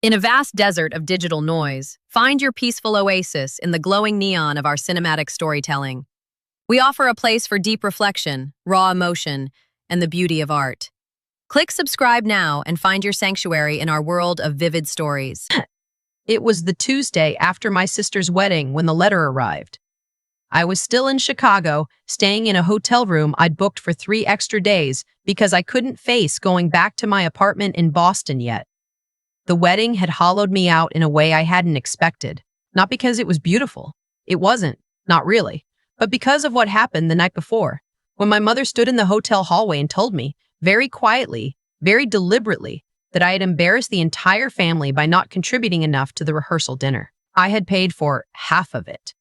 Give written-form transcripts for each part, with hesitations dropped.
In a vast desert of digital noise, find your peaceful oasis in the glowing neon of our cinematic storytelling. We offer a place for deep reflection, raw emotion, and the beauty of art. Click subscribe now and find your sanctuary in our world of vivid stories. It was the Tuesday after my sister's wedding when the letter arrived. I was still in Chicago, staying in a hotel room I'd booked for 3 extra days because I couldn't face going back to my apartment in Boston yet. The wedding had hollowed me out in a way I hadn't expected. Not because it was beautiful. It wasn't, not really. But because of what happened the night before, when my mother stood in the hotel hallway and told me, very quietly, very deliberately, that I had embarrassed the entire family by not contributing enough to the rehearsal dinner. I had paid for half of it.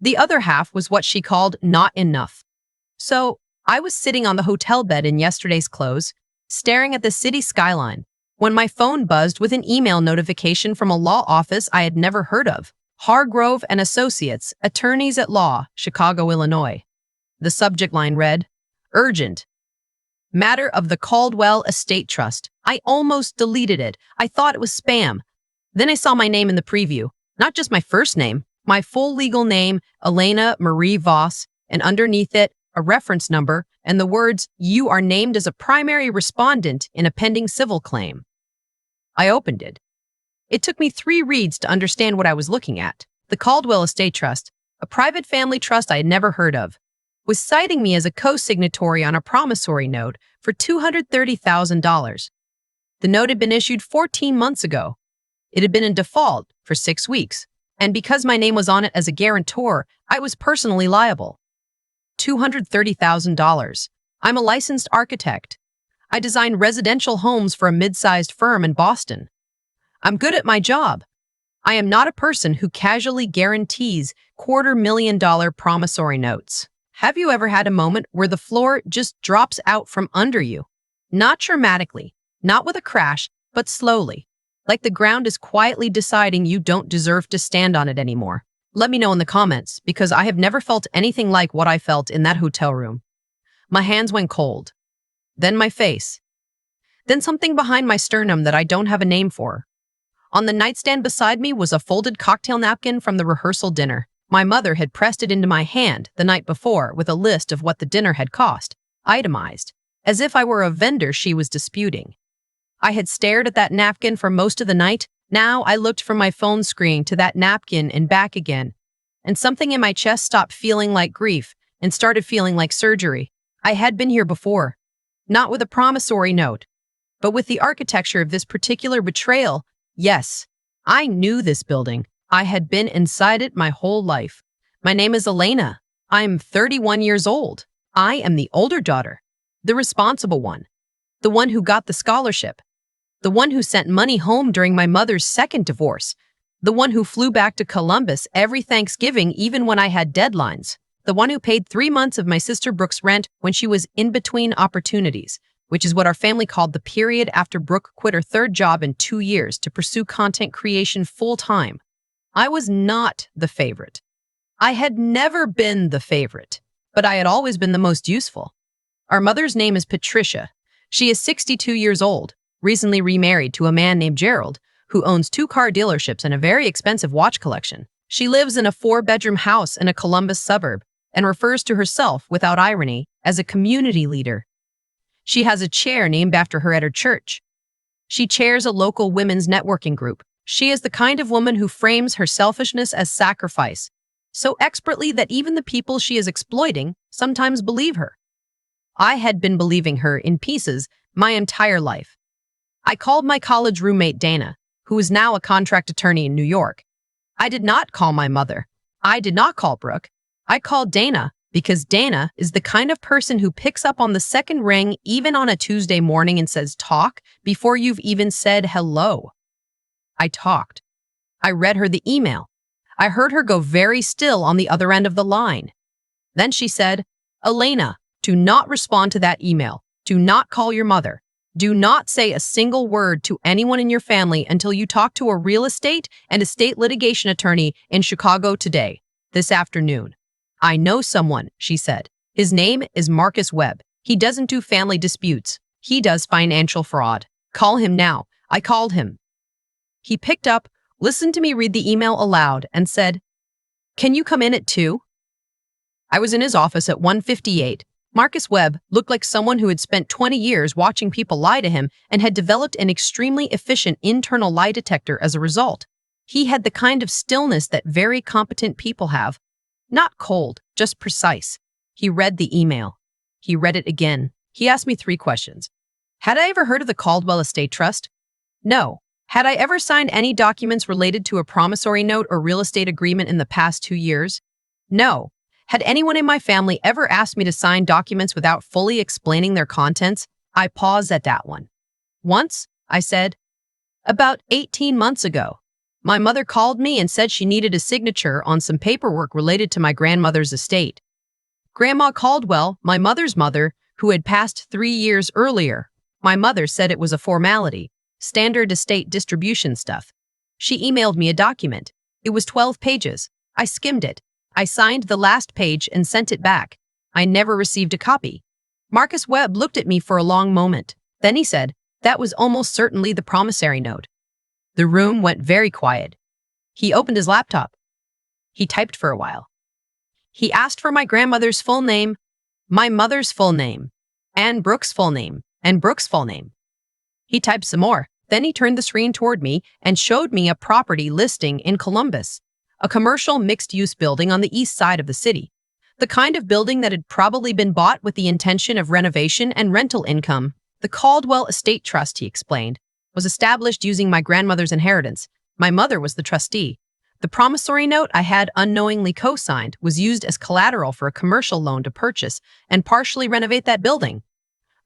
The other half was what she called not enough. So I was sitting on the hotel bed in yesterday's clothes, staring at the city skyline, when my phone buzzed with an email notification from a law office I had never heard of. Hargrove and Associates, Attorneys at Law, Chicago, Illinois. The subject line read, Urgent. Matter of the Caldwell Estate Trust. I almost deleted it. I thought it was spam. Then I saw my name in the preview. Not just my first name, my full legal name, Elena Marie Voss, and underneath it, a reference number, and the words, "You are named as a primary respondent in a pending civil claim." I opened it. It took me 3 reads to understand what I was looking at. The Caldwell Estate Trust, a private family trust I had never heard of, was citing me as a co-signatory on a promissory note for $230,000. The note had been issued 14 months ago. It had been in default for 6 weeks, and because my name was on it as a guarantor, I was personally liable. $230,000. I'm a licensed architect. I design residential homes for a mid-sized firm in Boston. I'm good at my job. I am not a person who casually guarantees $250,000 promissory notes. Have you ever had a moment where the floor just drops out from under you? Not dramatically, not with a crash, but slowly, like the ground is quietly deciding you don't deserve to stand on it anymore. Let me know in the comments, because I have never felt anything like what I felt in that hotel room. My hands went cold. Then my face. Then something behind my sternum that I don't have a name for. On the nightstand beside me was a folded cocktail napkin from the rehearsal dinner. My mother had pressed it into my hand the night before with a list of what the dinner had cost, itemized, as if I were a vendor she was disputing. I had stared at that napkin for most of the night. Now I looked from my phone screen to that napkin and back again, and something in my chest stopped feeling like grief and started feeling like surgery. I had been here before, not with a promissory note, but with the architecture of this particular betrayal. Yes, I knew this building. I had been inside it my whole life. My name is Elena. I'm 31 years old. I am the older daughter, the responsible one, the one who got the scholarship, the one who sent money home during my mother's second divorce, the one who flew back to Columbus every Thanksgiving even when I had deadlines, the one who paid 3 months of my sister Brooke's rent when she was in between opportunities, which is what our family called the period after Brooke quit her 3rd job in 2 years to pursue content creation full-time. I was not the favorite. I had never been the favorite, but I had always been the most useful. Our mother's name is Patricia. She is 62 years old, recently remarried to a man named Gerald, who owns 2 car dealerships and a very expensive watch collection. She lives in a 4-bedroom house in a Columbus suburb and refers to herself, without irony, as a community leader. She has a chair named after her at her church. She chairs a local women's networking group. She is the kind of woman who frames her selfishness as sacrifice, so expertly that even the people she is exploiting sometimes believe her. I had been believing her in pieces my entire life. I called my college roommate Dana, who is now a contract attorney in New York. I did not call my mother. I did not call Brooke. I called Dana because Dana is the kind of person who picks up on the second ring even on a Tuesday morning and says talk before you've even said hello. I talked. I read her the email. I heard her go very still on the other end of the line. Then she said, Elena, do not respond to that email. Do not call your mother. Do not say a single word to anyone in your family until you talk to a real estate and estate litigation attorney in Chicago today, this afternoon. I know someone, she said. His name is Marcus Webb. He doesn't do family disputes. He does financial fraud. Call him now. I called him. He picked up, listened to me read the email aloud, and said, "Can you come in at 2?" I was in his office at 1:58. Marcus Webb looked like someone who had spent 20 years watching people lie to him and had developed an extremely efficient internal lie detector as a result. He had the kind of stillness that very competent people have. Not cold, just precise. He read the email. He read it again. He asked me 3 questions. Had I ever heard of the Caldwell Estate Trust? No. Had I ever signed any documents related to a promissory note or real estate agreement in the past 2 years? No. Had anyone in my family ever asked me to sign documents without fully explaining their contents? I paused at that one. Once, I said, about 18 months ago, my mother called me and said she needed a signature on some paperwork related to my grandmother's estate. Grandma Caldwell, my mother's mother, who had passed 3 years earlier, my mother said it was a formality, standard estate distribution stuff. She emailed me a document. It was 12 pages. I skimmed it. I signed the last page and sent it back. I never received a copy. Marcus Webb looked at me for a long moment. Then he said, "That was almost certainly the promissory note." The room went very quiet. He opened his laptop. He typed for a while. He asked for my grandmother's full name, my mother's full name, Ann Brooks' full name, and Brooks' full name. He typed some more. Then he turned the screen toward me and showed me a property listing in Columbus, a commercial mixed-use building on the east side of the city, the kind of building that had probably been bought with the intention of renovation and rental income. The Caldwell Estate Trust, he explained, was established using my grandmother's inheritance. My mother was the trustee. The promissory note I had unknowingly co-signed was used as collateral for a commercial loan to purchase and partially renovate that building.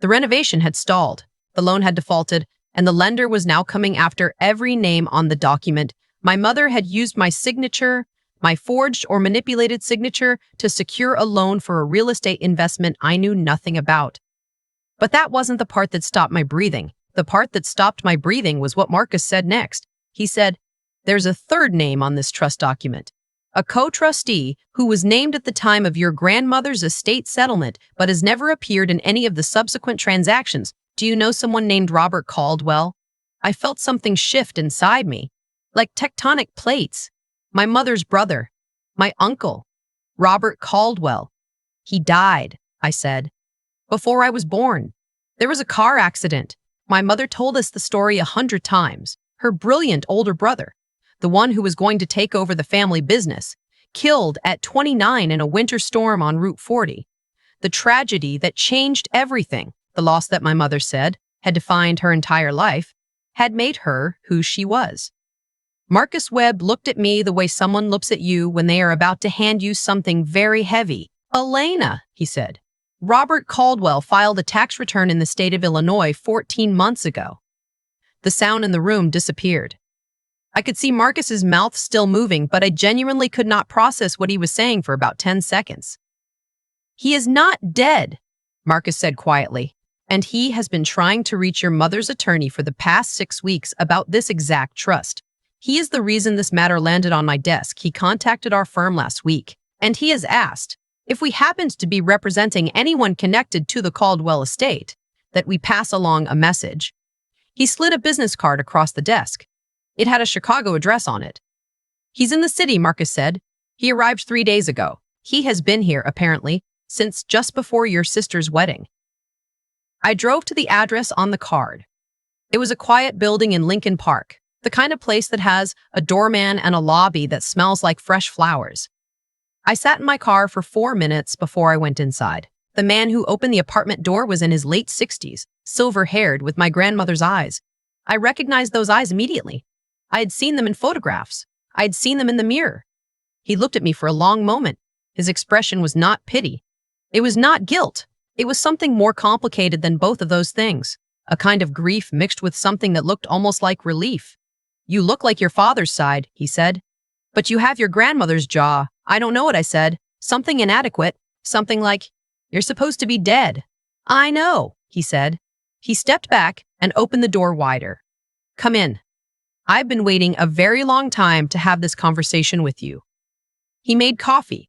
The renovation had stalled, the loan had defaulted, and the lender was now coming after every name on the document. My mother had used my signature, my forged or manipulated signature, to secure a loan for a real estate investment I knew nothing about. But that wasn't the part that stopped my breathing. The part that stopped my breathing was what Marcus said next. He said, "There's a third name on this trust document. A co-trustee who was named at the time of your grandmother's estate settlement but has never appeared in any of the subsequent transactions. Do you know someone named Robert Caldwell?" I felt something shift inside me, like tectonic plates. My mother's brother, my uncle, Robert Caldwell. "He died," I said, "before I was born. There was a car accident. My mother told us the story 100 times. Her brilliant older brother, the one who was going to take over the family business, killed at 29 in a winter storm on Route 40. The tragedy that changed everything, the loss that my mother said had defined her entire life, had made her who she was." Marcus Webb looked at me the way someone looks at you when they are about to hand you something very heavy. "Elena," he said, "Robert Caldwell filed a tax return in the state of Illinois 14 months ago." The sound in the room disappeared. I could see Marcus's mouth still moving, but I genuinely could not process what he was saying for about 10 seconds. "He is not dead," Marcus said quietly, "and he has been trying to reach your mother's attorney for the past 6 weeks about this exact trust. He is the reason this matter landed on my desk. He contacted our firm last week, and he has asked if we happened to be representing anyone connected to the Caldwell estate, that we pass along a message." He slid a business card across the desk. It had a Chicago address on it. "He's in the city," Marcus said. "He arrived 3 days ago. He has been here, apparently, since just before your sister's wedding." I drove to the address on the card. It was a quiet building in Lincoln Park, the kind of place that has a doorman and a lobby that smells like fresh flowers. I sat in my car for 4 minutes before I went inside. The man who opened the apartment door was in his late 60s, silver-haired, with my grandmother's eyes. I recognized those eyes immediately. I had seen them in photographs. I had seen them in the mirror. He looked at me for a long moment. His expression was not pity. It was not guilt. It was something more complicated than both of those things. A kind of grief mixed with something that looked almost like relief. "You look like your father's side," he said. "But you have your grandmother's jaw." I don't know what I said. Something inadequate. Something like, "You're supposed to be dead." "I know," he said. He stepped back and opened the door wider. "Come in. I've been waiting a very long time to have this conversation with you." He made coffee.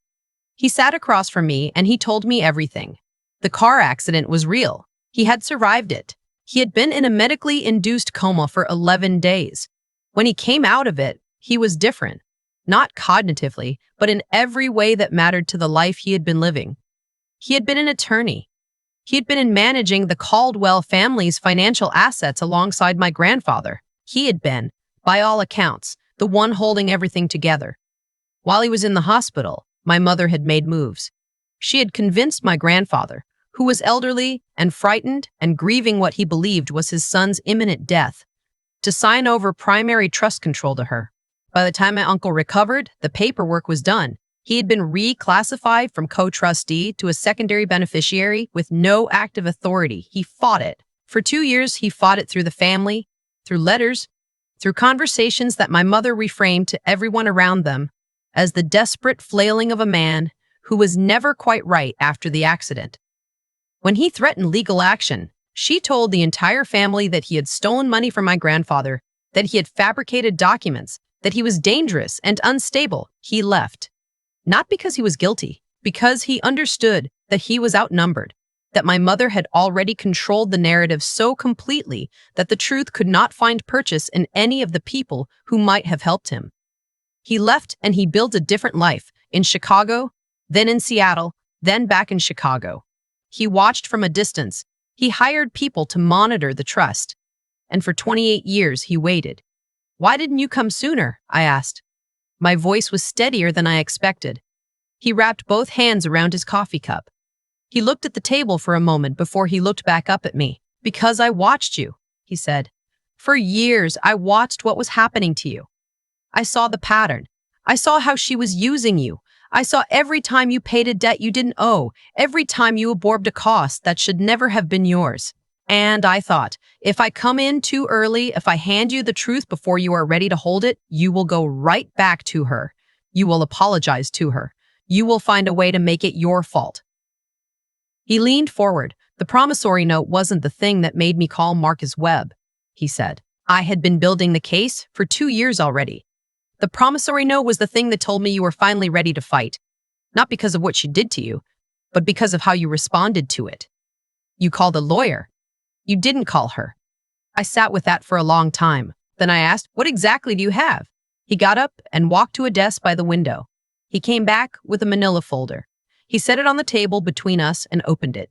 He sat across from me and he told me everything. The car accident was real. He had survived it. He had been in a medically induced coma for 11 days. When he came out of it, he was different. Not cognitively, but in every way that mattered to the life he had been living. He had been an attorney. He had been in managing the Caldwell family's financial assets alongside my grandfather. He had been, by all accounts, the one holding everything together. While he was in the hospital, my mother had made moves. She had convinced my grandfather, who was elderly and frightened and grieving what he believed was his son's imminent death, to sign over primary trust control to her. By the time my uncle recovered, the paperwork was done. He had been reclassified from co-trustee to a secondary beneficiary with no active authority. He fought it. For 2 years, he fought it through the family, through letters, through conversations that my mother reframed to everyone around them as the desperate flailing of a man who was never quite right after the accident. When he threatened legal action, she told the entire family that he had stolen money from my grandfather, that he had fabricated documents, that he was dangerous and unstable. He left. Not because he was guilty, because he understood that he was outnumbered, that my mother had already controlled the narrative so completely that the truth could not find purchase in any of the people who might have helped him. He left and he built a different life, in Chicago, then in Seattle, then back in Chicago. He watched from a distance. He hired people to monitor the trust. And for 28 years, he waited. "Why didn't you come sooner?" I asked. My voice was steadier than I expected. He wrapped both hands around his coffee cup. He looked at the table for a moment before he looked back up at me. "Because I watched you," he said. "For years, I watched what was happening to you. I saw the pattern. I saw how she was using you. I saw every time you paid a debt you didn't owe, every time you absorbed a cost that should never have been yours. And I thought, if I come in too early, if I hand you the truth before you are ready to hold it, you will go right back to her. You will apologize to her. You will find a way to make it your fault." He leaned forward. "The promissory note wasn't the thing that made me call Marcus Webb," he said. "I had been building the case for 2 years already. The promissory note was the thing that told me you were finally ready to fight, not because of what she did to you, but because of how you responded to it. You called a lawyer. You didn't call her." I sat with that for a long time. Then I asked, "What exactly do you have?" He got up and walked to a desk by the window. He came back with a manila folder. He set it on the table between us and opened it.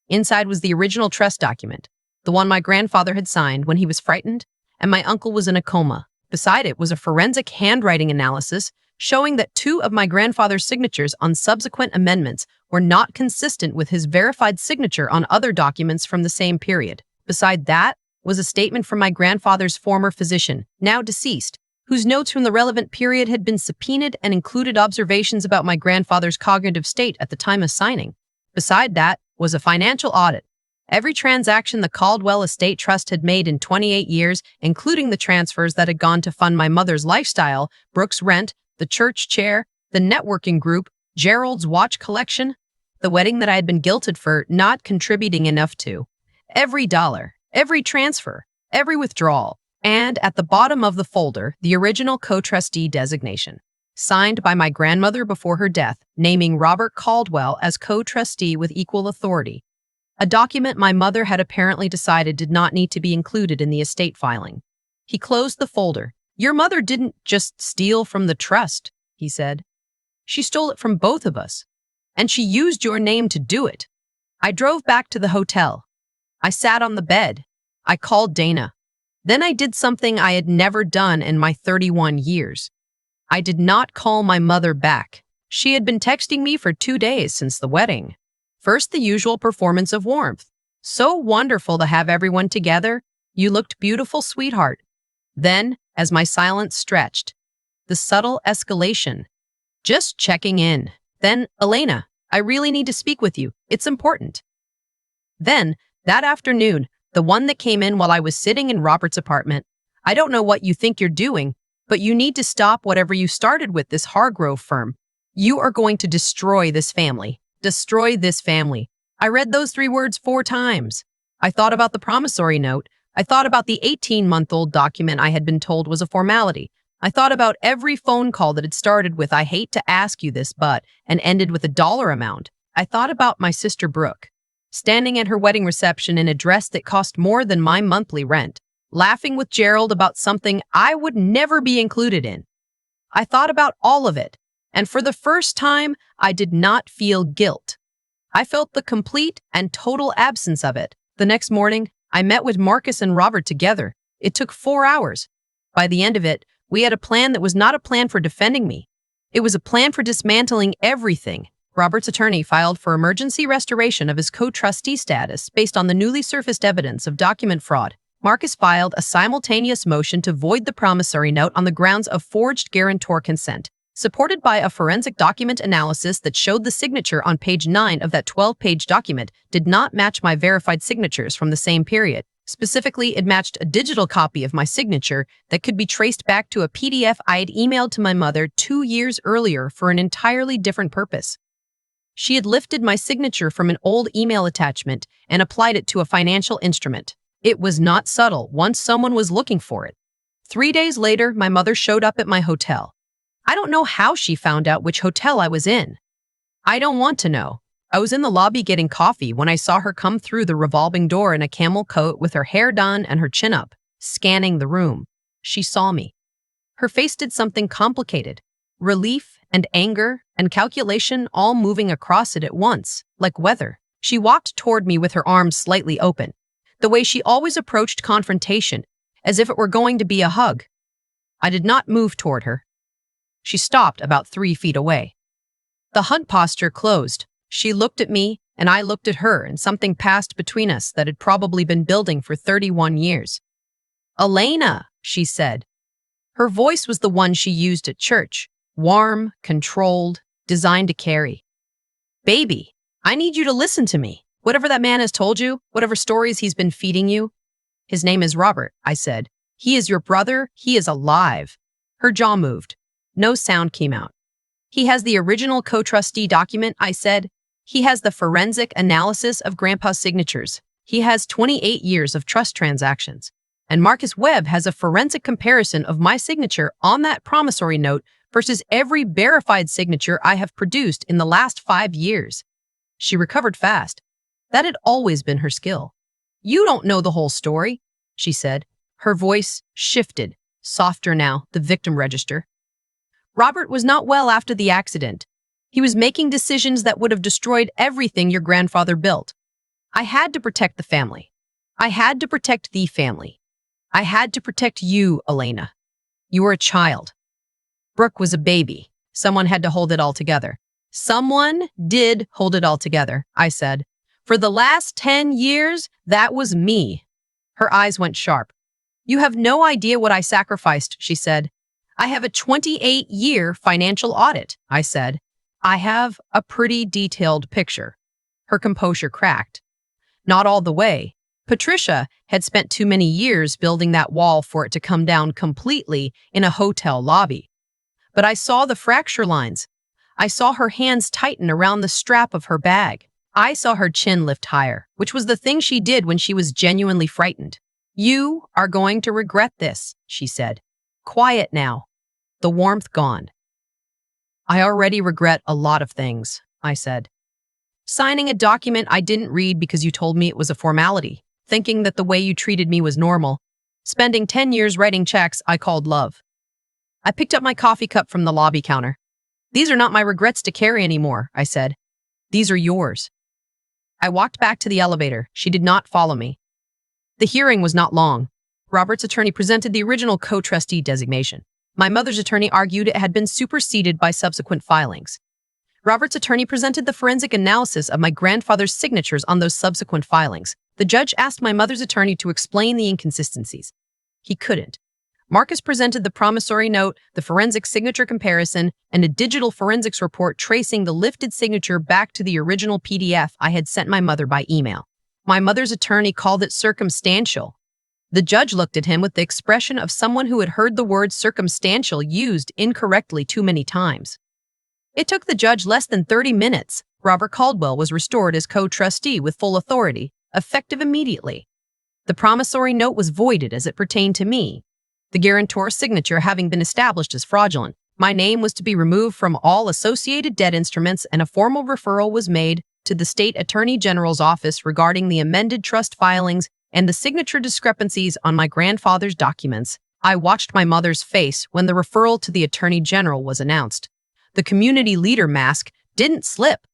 Inside was the original trust document, the one my grandfather had signed when he was frightened and my uncle was in a coma. Beside it was a forensic handwriting analysis showing that 2 of my grandfather's signatures on subsequent amendments were not consistent with his verified signature on other documents from the same period. Beside that was a statement from my grandfather's former physician, now deceased, whose notes from the relevant period had been subpoenaed and included observations about my grandfather's cognitive state at the time of signing. Beside that was a financial audit. Every transaction the Caldwell Estate Trust had made in 28 years, including the transfers that had gone to fund my mother's lifestyle, Brooks' rent, the church chair, the networking group, Gerald's watch collection, the wedding that I had been guilted for not contributing enough to. Every dollar, every transfer, every withdrawal, and at the bottom of the folder, the original co-trustee designation, signed by my grandmother before her death, naming Robert Caldwell as co-trustee with equal authority. A document my mother had apparently decided did not need to be included in the estate filing. He closed the folder. "Your mother didn't just steal from the trust," he said. "She stole it from both of us. And she used your name to do it." I drove back to the hotel. I sat on the bed. I called Dana. Then I did something I had never done in my 31 years. I did not call my mother back. She had been texting me for 2 days since the wedding. First, the usual performance of warmth. "So wonderful to have everyone together. You looked beautiful, sweetheart." Then, as my silence stretched, the subtle escalation. "Just checking in." Then, "Elena, I really need to speak with you. It's important." Then, that afternoon, the one that came in while I was sitting in Robert's apartment, "I don't know what you think you're doing, but you need to stop whatever you started with this Hargrove firm. You are going to destroy this family. Destroy this family." I read those 3 words 4 times. I thought about the promissory note. I thought about the 18-month-old document I had been told was a formality. I thought about every phone call that had started with, "I hate to ask you this, but," and ended with a dollar amount. I thought about my sister Brooke, standing at her wedding reception in a dress that cost more than my monthly rent, laughing with Gerald about something I would never be included in. I thought about all of it, and for the first time, I did not feel guilt. I felt the complete and total absence of it. The next morning, I met with Marcus and Robert together. It took 4 hours. By the end of it, we had a plan that was not a plan for defending me. It was a plan for dismantling everything. Robert's attorney filed for emergency restoration of his co-trustee status based on the newly surfaced evidence of document fraud. Marcus filed a simultaneous motion to void the promissory note on the grounds of forged guarantor consent, supported by a forensic document analysis that showed the signature on page 9 of that 12-page document did not match my verified signatures from the same period. Specifically, it matched a digital copy of my signature that could be traced back to a PDF I had emailed to my mother 2 years earlier for an entirely different purpose. She had lifted my signature from an old email attachment and applied it to a financial instrument. It was not subtle once someone was looking for it. 3 days later, my mother showed up at my hotel. I don't know how she found out which hotel I was in. I don't want to know. I was in the lobby getting coffee when I saw her come through the revolving door in a camel coat with her hair done and her chin up, scanning the room. She saw me. Her face did something complicated. Relief and anger and calculation all moving across it at once, like weather. She walked toward me with her arms slightly open, the way she always approached confrontation, as if it were going to be a hug. I did not move toward her. She stopped about 3 feet away. The hunt posture closed. She looked at me, and I looked at her, and something passed between us that had probably been building for 31 years. "Elena," she said. Her voice was the one she used at church, warm, controlled, designed to carry. "Baby, I need you to listen to me. Whatever that man has told you, whatever stories he's been feeding you." "His name is Robert," I said. "He is your brother. He is alive." Her jaw moved. No sound came out. "He has the original co-trustee document," I said. "He has the forensic analysis of Grandpa's signatures. He has 28 years of trust transactions. And Marcus Webb has a forensic comparison of my signature on that promissory note versus every verified signature I have produced in the last 5 years." She recovered fast. That had always been her skill. "You don't know the whole story," she said. Her voice shifted, softer now, the victim register. "Robert was not well after the accident. He was making decisions that would have destroyed everything your grandfather built. I had to protect the family. I had to protect the family. I had to protect you, Elena. You were a child. Brooke was a baby. Someone had to hold it all together." "Someone did hold it all together," I said. "For the last 10 years, that was me." Her eyes went sharp. "You have no idea what I sacrificed," she said. "I have a 28-year financial audit," I said. "I have a pretty detailed picture." Her composure cracked. Not all the way. Patricia had spent too many years building that wall for it to come down completely in a hotel lobby. But I saw the fracture lines. I saw her hands tighten around the strap of her bag. I saw her chin lift higher, which was the thing she did when she was genuinely frightened. "You are going to regret this," she said. "Quiet now." The warmth gone. "I already regret a lot of things," I said. "Signing a document I didn't read because you told me it was a formality, thinking that the way you treated me was normal, spending 10 years writing checks I called love." I picked up my coffee cup from the lobby counter. "These are not my regrets to carry anymore," I said. "These are yours." I walked back to the elevator. She did not follow me. The hearing was not long. Robert's attorney presented the original co-trustee designation. My mother's attorney argued it had been superseded by subsequent filings. Robert's attorney presented the forensic analysis of my grandfather's signatures on those subsequent filings. The judge asked my mother's attorney to explain the inconsistencies. He couldn't. Marcus presented the promissory note, the forensic signature comparison, and a digital forensics report tracing the lifted signature back to the original PDF I had sent my mother by email. My mother's attorney called it circumstantial. The judge looked at him with the expression of someone who had heard the word circumstantial used incorrectly too many times. It took the judge less than 30 minutes. Robert Caldwell was restored as co-trustee with full authority, effective immediately. The promissory note was voided as it pertained to me, the guarantor's signature having been established as fraudulent. My name was to be removed from all associated debt instruments, and a formal referral was made to the state attorney general's office regarding the amended trust filings and the signature discrepancies on my grandfather's documents, I watched my mother's face when the referral to the Attorney General was announced. The community leader mask didn't slip.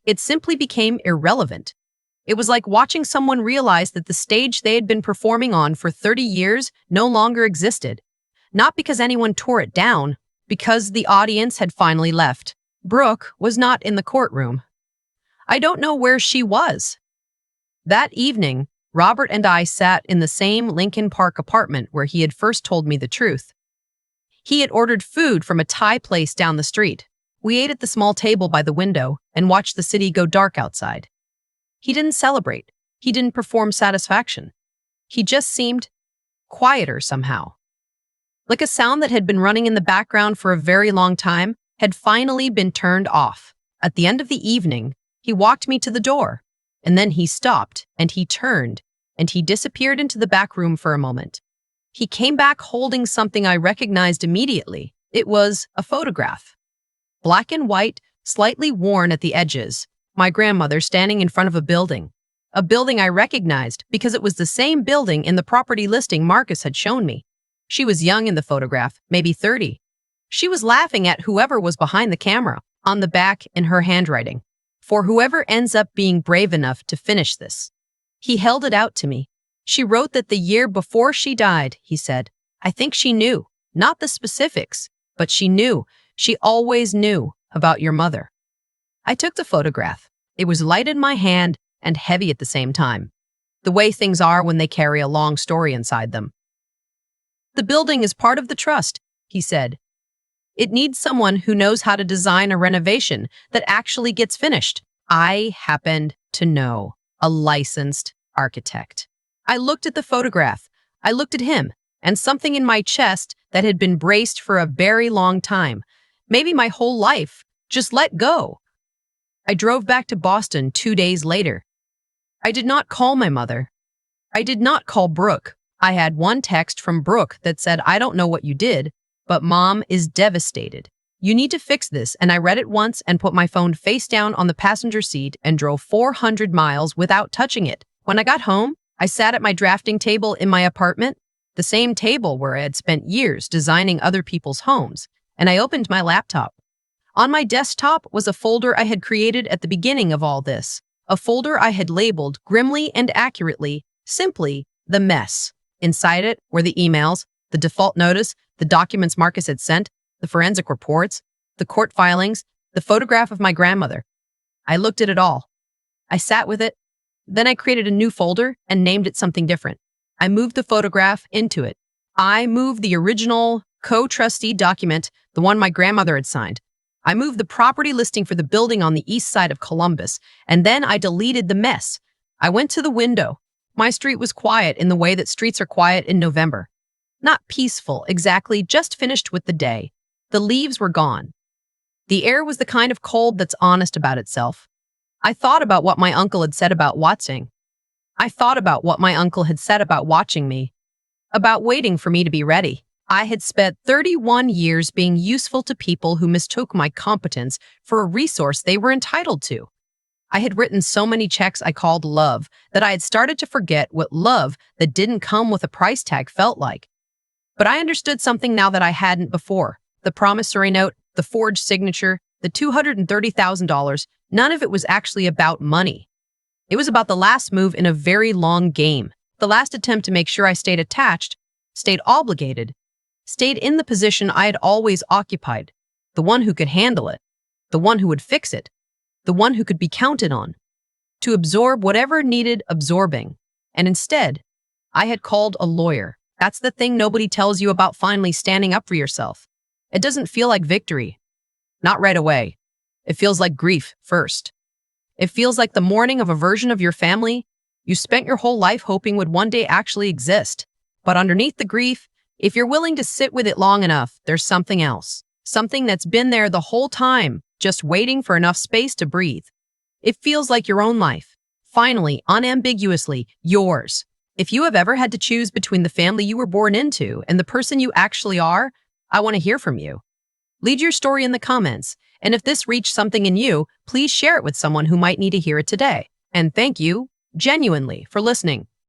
It simply became irrelevant. It was like watching someone realize that the stage they had been performing on for 30 years no longer existed. Not because anyone tore it down, because the audience had finally left. Brooke was not in the courtroom. I don't know where she was. That evening, Robert and I sat in the same Lincoln Park apartment where he had first told me the truth. He had ordered food from a Thai place down the street. We ate at the small table by the window and watched the city go dark outside. He didn't celebrate. He didn't perform satisfaction. He just seemed quieter somehow. Like a sound that had been running in the background for a very long time had finally been turned off. At the end of the evening, he walked me to the door, and then he stopped, and he turned, and he disappeared into the back room for a moment. He came back holding something I recognized immediately. It was a photograph. Black and white, slightly worn at the edges. My grandmother standing in front of a building I recognized because it was the same building in the property listing Marcus had shown me. She was young in the photograph, maybe 30. She was laughing at whoever was behind the camera, on the back in her handwriting. For whoever ends up being brave enough to finish this. He held it out to me. She wrote that the year before she died, he said. I think she knew, not the specifics, but she knew, she always knew about your mother. I took the photograph. It was light in my hand and heavy at the same time. The way things are when they carry a long story inside them. The building is part of the trust, he said. It needs someone who knows how to design a renovation that actually gets finished. I happened to know a licensed architect. I looked at the photograph. I looked at him, and something in my chest that had been braced for a very long time, maybe my whole life, just let go. I drove back to Boston 2 days later. I did not call my mother. I did not call Brooke. I had one text from Brooke that said, I don't know what you did, but Mom is devastated. You need to fix this, and I read it once and put my phone face down on the passenger seat and drove 400 miles without touching it. When I got home, I sat at my drafting table in my apartment, the same table where I had spent years designing other people's homes, and I opened my laptop. On my desktop was a folder I had created at the beginning of all this, a folder I had labeled grimly and accurately, simply, the mess. Inside it were the emails, the default notice, the documents Marcus had sent, the forensic reports, the court filings, the photograph of my grandmother. I looked at it all. I sat with it. Then I created a new folder and named it something different. I moved the photograph into it. I moved the original co-trustee document, the one my grandmother had signed. I moved the property listing for the building on the east side of Columbus, and then I deleted the mess. I went to the window. My street was quiet in the way that streets are quiet in November. Not peaceful, exactly, just finished with the day. The leaves were gone. The air was the kind of cold that's honest about itself. I thought about what my uncle had said about watching. I thought about what my uncle had said about watching me, about waiting for me to be ready. I had spent 31 years being useful to people who mistook my competence for a resource they were entitled to. I had written so many checks I called love that I had started to forget what love that didn't come with a price tag felt like. But I understood something now that I hadn't before. The promissory note, the forged signature, the $230,000, none of it was actually about money. It was about the last move in a very long game, the last attempt to make sure I stayed attached, stayed obligated, stayed in the position I had always occupied, the one who could handle it, the one who would fix it, the one who could be counted on, to absorb whatever needed absorbing. And instead, I had called a lawyer. That's the thing nobody tells you about finally standing up for yourself. It doesn't feel like victory. Not right away. It feels like grief first. It feels like the mourning of a version of your family you spent your whole life hoping would one day actually exist. But underneath the grief, if you're willing to sit with it long enough, there's something else. Something that's been there the whole time, just waiting for enough space to breathe. It feels like your own life. Finally, unambiguously, yours. If you have ever had to choose between the family you were born into and the person you actually are, I want to hear from you. Leave your story in the comments, and if this reached something in you, please share it with someone who might need to hear it today. And thank you, genuinely, for listening.